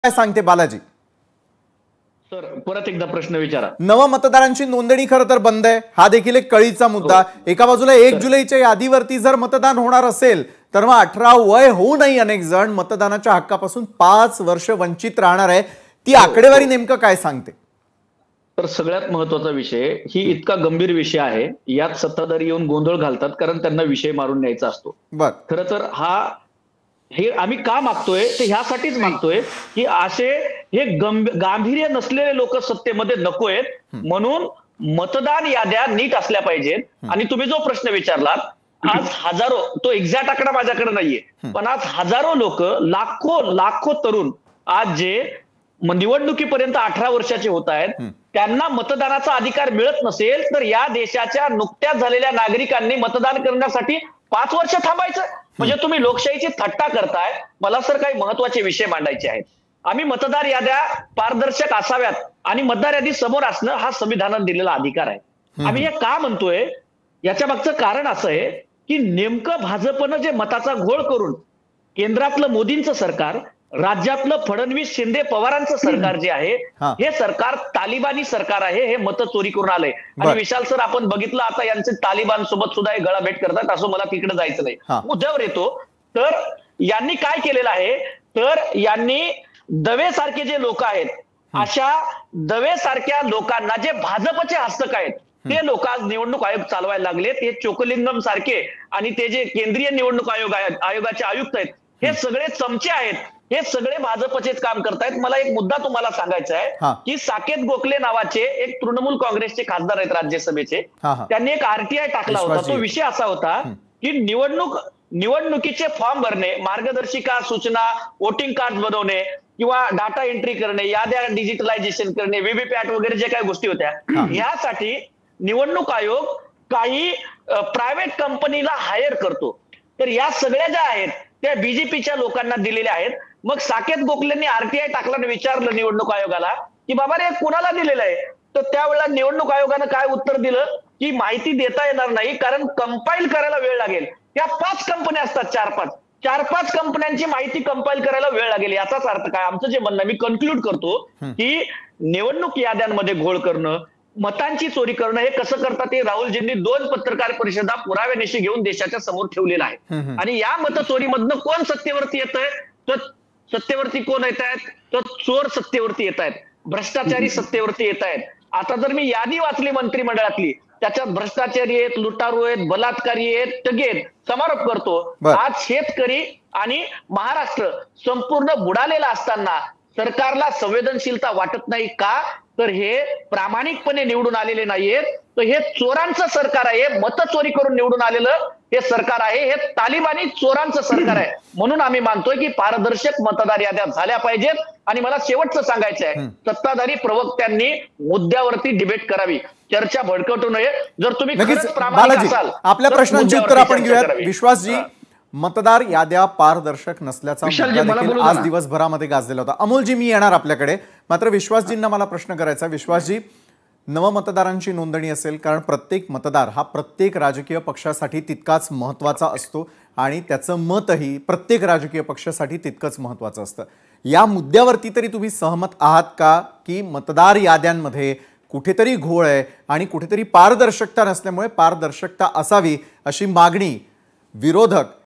काय सांगते बालाजी? सर परत एकदा प्रश्न विचारा। नव मतदारांची नोंदणी खरं तर बंद आहे, हा देखील एक कळीचा मुद्दा। एका बाजूला 1 जुलैच्या यादीवरती जर मतदान होणार असेल तर मग 18 वय होऊनही अनेक जण मतदानाच्या हक्कापासून 5 वर्ष वंचित राहणार आहे। ती आकडेवारी नेमकं काय सांगते? तर सगळ्यात महत्त्वाचा विषय ही इतका गंभीर विषय आहे, यात सत्ताधारी येऊन गोंधळ घालतात कारण त्यांना विषय मारून न्यायचा असतो। खरं तर हे आम्ही का मागतोय ते ह्यासाठीच मागतोय की असे हे गांभीर्य नसलेले लोक सत्तेमध्ये नकोयत, म्हणून मतदान याद्या नीट असल्या पाहिजेत। आणि तुम्ही जो प्रश्न विचारलात, आज हजारो, तो एक्झॅक्ट आकडा माझ्याकडे नाहीये, पण आज हजारो लोक, लाखो तरुण आज जे निवडणुकीपर्यंत 18 वर्षाचे होत आहेत, त्यांना मतदानाचा अधिकार मिळत नसेल तर या देशाच्या नुकत्याच झालेल्या नागरिकांनी मतदान करण्यासाठी 5 वर्ष थांबायचं म्हणजे तुम्ही लोकशाहीची थट्टा करताय। मला सर काही महत्वाचे विषय मांडायचे आहेत। आम्ही मतदार याद्या पारदर्शक असाव्यात आणि मतदार यादी समोर असणं हा संविधानाने दिलेला अधिकार आहे। आम्ही हे का म्हणतोय, याच्या मागचं कारण असं आहे की नेमकं भाजपनं जे मताचा घोळ करून केंद्रातलं मोदींचं सरकार, राज्यातलं फडणवीस शिंदे पवारांचं सरकार जे आहे, हे सरकार तालिबानी सरकार आहे, हे मत चोरी करून आलंय। आणि विशाल सर, आपण बघितलं आता यांचे तालिबान सोबत सुद्धा गळाभेट करतात, असं मला तिकडे जायचं नाही, मुद्द्यावर येतो। तर यांनी काय केलेलं आहे, तर यांनी दवे सारखे जे लोक आहेत, अशा दवे सारख्या लोकांना जे भाजपचे हस्तक आहेत ते लोक आज निवडणूक आयोग चालवायला लागले। ते चोकलिंगम सारखे आणि ते जे केंद्रीय निवडणूक आयोगाचे आयुक्त आहेत, हे सगळे चमचे आहेत, हे सगळे भाजपचेच काम करतायत। मला एक मुद्दा तुम्हाला सांगायचा आहे की साकेत गोखले नावाचे एक तृणमूल काँग्रेसचे खासदार आहेत राज्यसभेचे, त्यांनी एक आरटीआय टाकला होता। तो विषय असा होता की निवडणुकीचे फॉर्म भरणे, मार्गदर्शिका सूचना, वोटिंग कार्ड बनवणे किंवा डाटा एंट्री करणे, याद्या डिजिटलायझेशन करणे, व्हीव्हीपॅट वगैरे जे काही गोष्टी होत्या, यासाठी निवडणूक आयोग काही प्रायव्हेट कंपनीला हायर करतो। तर या सगळ्या ज्या आहेत त्या बीजेपीच्या लोकांना दिलेल्या आहेत। मग साकेत गोखलेंनी आरटीआय टाकल्याने विचारलं निवडणूक आयोगाला की बाबा रे कुणाला दिलेलं आहे, तर त्यावेळेला निवडणूक आयोगानं काय उत्तर दिलं की माहिती देता येणार नाही, कारण कंपाईल करायला वेळ लागेल। त्या 5 कंपन्या असतात, 4-5 कंपन्यांची माहिती कंपाईल करायला वेळ लागेल। याचाच अर्थ काय, आमचं जे म्हणणं, मी कन्क्लूड करतो की निवडणूक याद्यांमध्ये घोळ करणं, मतांची चोरी करणं, हे कसं करतात ते राहुलजींनी 2 पत्रकार परिषदा पुराव्यानिशी घेऊन देशाच्या समोर ठेवलेला आहे। आणि या मतचोरीमधनं कोण सत्तेवरती येत आहे, तर सत्तेवरती कोण येत आहेत, तर चोर सत्तेवरती येत आहेत, भ्रष्टाचारी सत्तेवरती येत आहेत। आता जर मी यादी वाचली मंत्रिमंडळातली, त्याच्यात भ्रष्टाचारी आहेत, लुटारू आहेत, बलात्कारी आहेत, टगे आहेत। समारोप करतो, आज शेतकरी आणि महाराष्ट्र संपूर्ण बुडालेला असताना सरकारला संवेदनशीलता वाटत नाही का, तर हे प्रामाणिकपणे निवडून आलेले नाहीयेत, तर हे चोरांचं सरकार आहे, मतचोरी करून निवडून आलेलं हे सरकार आहे, हे तालिबानी चोरांचं सरकार आहे। म्हणून आम्ही मानतोय की पारदर्शक मतदार याद्या झाल्या पाहिजेत। आणि मला शेवटचं सांगायचं आहे, सत्ताधारी प्रवक्त्यांनी मुद्द्यावरती डिबेट करावी, चर्चा भडकवू नये। जर तुम्ही खरंच प्रामाणिक असाल, आपल्या प्रश्नांची उत्तर आपण घेऊयात। विश्वासजी, मतदार याद्या पारदर्शक नसल्याचा मुद्दा आज दिवसभरामध्ये गाजलेला होता। अमोलजी, मी येणार आपल्याकडे, मात्र विश्वासजींना मला प्रश्न करायचा। विश्वासजी, नवमतदारांची नोंदणी असेल, कारण प्रत्येक मतदार हा प्रत्येक राजकीय पक्षासाठी तितकाच महत्त्वाचा असतो आणि त्याचं मतही प्रत्येक राजकीय पक्षासाठी तितकंच महत्त्वाचं असतं। या मुद्द्यावरती तरी तुम्ही सहमत आहात का की मतदार याद्यांमध्ये कुठेतरी घोळ आहे आणि कुठेतरी पारदर्शकता नसल्यामुळे पारदर्शकता असावी अशी मागणी विरोधक